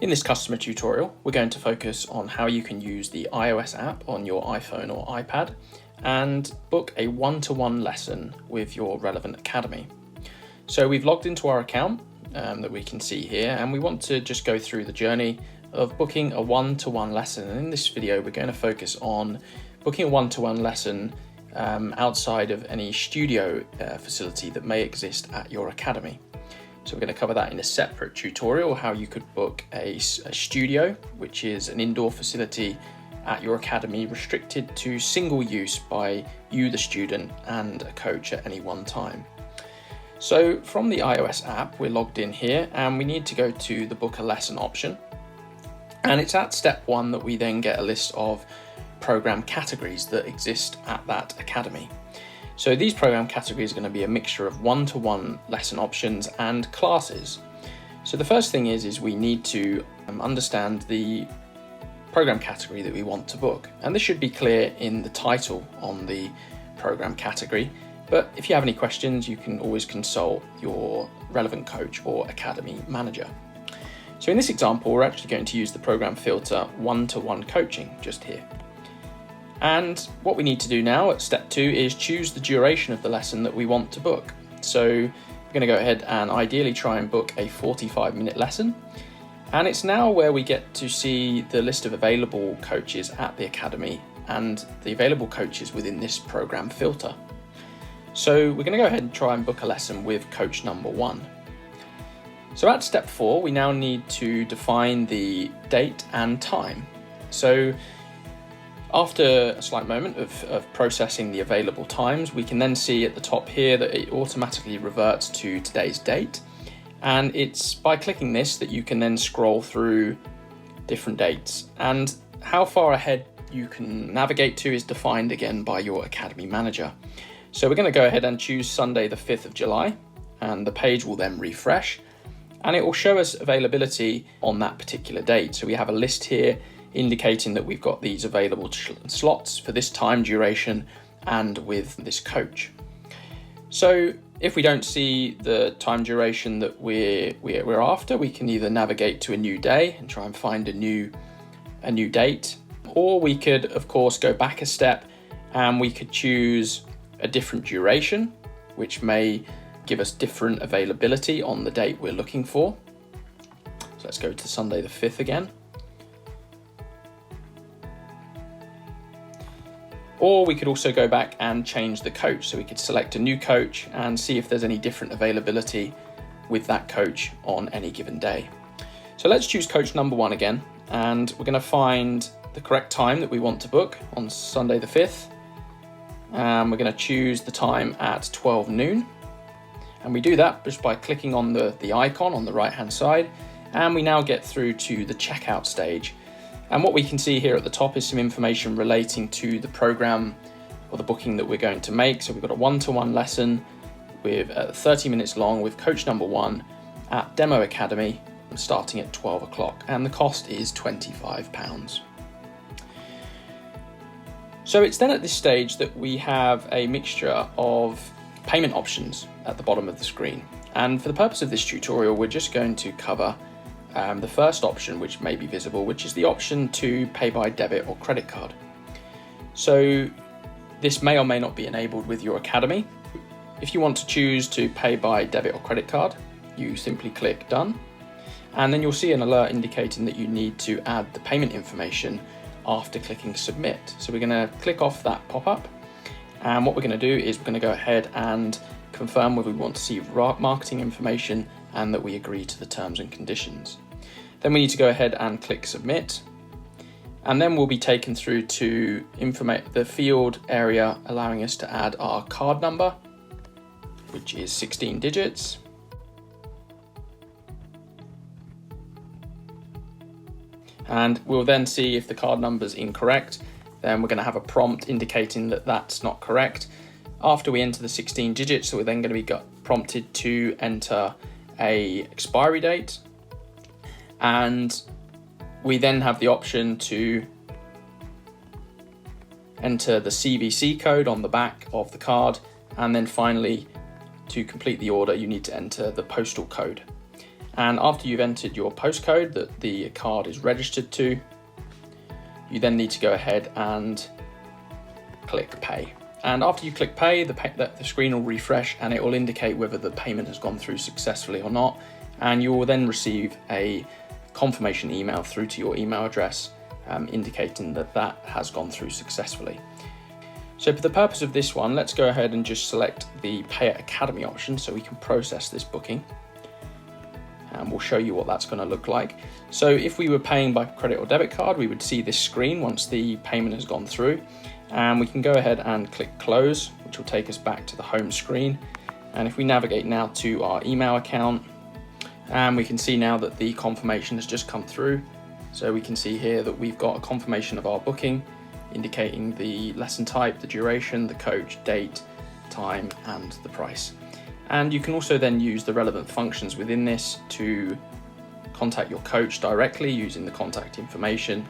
In this customer tutorial, we're going to focus on how you can use the iOS app on your iPhone or iPad and book a one-to-one lesson with your relevant academy. So we've logged into our account that we can see here, and we want to just go through the journey of booking a one-to-one lesson. And in this video, we're going to focus on booking a one-to-one lesson outside of any studio facility that may exist at your academy. So we're going to cover that in a separate tutorial, how you could book a studio, which is an indoor facility at your academy restricted to single use by you, the student, and a coach at any one time. So from the iOS app, we're logged in here and we need to go to the book a lesson option. And it's at step 1 that we then get a list of program categories that exist at that academy. So these program categories are going to be a mixture of one-to-one lesson options and classes. So the first thing is we need to understand the program category that we want to book. And this should be clear in the title on the program category. But if you have any questions, you can always consult your relevant coach or academy manager. So in this example, we're actually going to use the program filter one-to-one coaching just here. And what we need to do now at step 2 is choose the duration of the lesson that we want to book. So we're going to go ahead and ideally try and book a 45-minute lesson. And it's now where we get to see the list of available coaches at the academy and the available coaches within this program filter. So we're going to go ahead and try and book a lesson with coach number 1. So at step 4, we now need to define the date and time. So after a slight moment of processing the available times, we can then see at the top here that it automatically reverts to today's date. And it's by clicking this that you can then scroll through different dates. And how far ahead you can navigate to is defined again by your academy manager. So we're going to go ahead and choose Sunday the 5th of July, and the page will then refresh. And it will show us availability on that particular date. So we have a list here indicating that we've got these available slots for this time duration and with this coach. So if we don't see the time duration that we're after, we can either navigate to a new day and try and find a new date, or we could of course go back a step and we could choose a different duration, which may give us different availability on the date we're looking for. So let's go to Sunday the 5th again. Or we could also go back and change the coach. So we could select a new coach and see if there's any different availability with that coach on any given day. So let's choose coach number 1 again, and we're going to find the correct time that we want to book on Sunday the 5th. We're going to choose the time at 12 noon. And we do that just by clicking on the icon on the right hand side, and we now get through to the checkout stage. And what we can see here at the top is some information relating to the program or the booking that we're going to make. So we've got a one-to-one lesson with 30 minutes long with coach number 1 at Demo Academy starting at 12 o'clock, and the cost is £25. So it's then at this stage that we have a mixture of payment options at the bottom of the screen. And for the purpose of this tutorial, we're just going to cover the first option which may be visible, which is the option to pay by debit or credit card. So this may or may not be enabled with your academy. If you want to choose to pay by debit or credit card, you simply click done, and then you'll see an alert indicating that you need to add the payment information after clicking submit. So we're going to click off that pop-up, and what we're going to do is we're going to go ahead and confirm whether we want to see marketing information and that we agree to the terms and conditions. Then we need to go ahead and click submit, and then we'll be taken through to the field area allowing us to add our card number, which is 16 digits. And we'll then see if the card number is incorrect. Then we're going to have a prompt indicating that that's not correct. After we enter the 16 digits, so we're then going to be prompted to enter a expiry date, and we then have the option to enter the CVC code on the back of the card, and then finally to complete the order you need to enter the postal code. And after you've entered your postcode that the card is registered to, you then need to go ahead and click pay. And after you click pay, the screen will refresh and it will indicate whether the payment has gone through successfully or not. And you will then receive a confirmation email through to your email address indicating that that has gone through successfully. So for the purpose of this one, let's go ahead and just select the Pay at Academy option so we can process this booking. And we'll show you what that's going to look like. So if we were paying by credit or debit card, we would see this screen once the payment has gone through. And we can go ahead and click close, which will take us back to the home screen. And if we navigate now to our email account, and we can see now that the confirmation has just come through. So we can see here that we've got a confirmation of our booking, indicating the lesson type, the duration, the coach, date, time, and the price. And you can also then use the relevant functions within this to contact your coach directly using the contact information